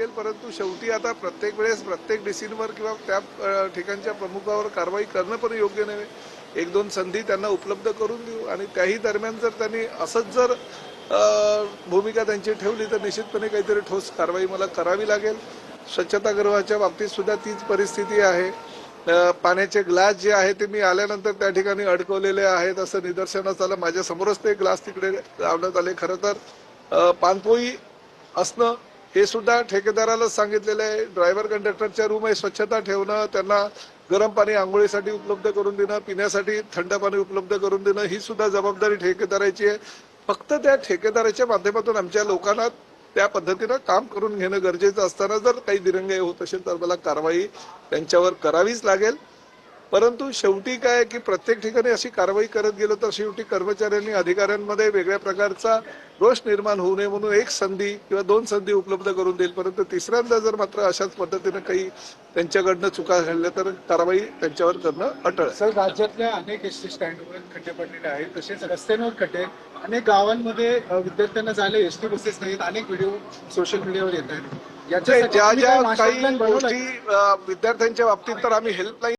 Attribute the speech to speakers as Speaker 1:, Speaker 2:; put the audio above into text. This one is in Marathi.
Speaker 1: लागेल, परंतु शेवटी आता प्रत्येक वेळेस प्रत्येक डिसिजनवर किंवा त्या ठिकाणच्या प्रमुखावर कारवाई करणं पण योग्य नव्हे. एक दोन संधी त्यांना उपलब्ध करून देऊ आणि त्याही दरम्यान जर त्यांनी असंच जर भूमिका त्यांची ठेवली तर निश्चितपणे काहीतरी ठोस कारवाई मला करावी लागेल. स्वच्छतागृहाच्या बाबतीत सुद्धा तीच परिस्थिती आहे. पाण्याचे ग्लास जे आहे ते मी आल्यानंतर त्या ठिकाणी अडकवलेले आहेत असं निदर्शनास आलं. माझ्या समोरच ते ग्लास तिकडे लावण्यात आले. खरं तर पाणपोई असणं हे सुद्धा ठेकेदारालाच सांगितलेलं आहे. ड्रायव्हर कंडक्टरच्या रूम आहे स्वच्छता ठेवणं, त्यांना गरम पाणी आंघोळीसाठी उपलब्ध करून देणं, पिण्यासाठी थंड पाणी उपलब्ध करून देणं ही सुद्धा जबाबदारी ठेकेदाराची आहे. फक्त त्या ठेकेदाराच्या माध्यमातून आमच्या लोकांना त्या पद्धतीनं काम करून घेणं गरजेचं असताना जर काही दिरंगाई होत असेल तर मला कारवाई त्यांच्यावर करावीच लागेल. परंतु शेवटी काय की प्रत्येक ठिकाणी अशी कारवाई करत गेलो तर शेवटी कर्मचाऱ्यांनी अधिकाऱ्यांमध्ये वेगळ्या प्रकारचा रोष निर्माण होऊ नये म्हणून एक संधी किंवा दोन संधी उपलब्ध करून देईल. परंतु तिसऱ्यांदा जर मात्र अशाच पद्धतीनं काही त्यांच्याकडनं चुका घडल्या तर कारवाई त्यांच्यावर करणं अटळ.
Speaker 2: सर, राज्यातल्या अनेक एसटी स्टँडवर खड्डे पडलेले आहेत, तसेच रस्त्यांवर खड्डे, अनेक गावांमध्ये विद्यार्थ्यांना जायला एसटी बसेस नाहीत. अनेक व्हिडिओ सोशल मीडियावर येत आहेत.
Speaker 1: ज्या ज्या काही गोष्टी विद्यार्थ्यांच्या बाबतीत तर आम्ही हेल्पलाईन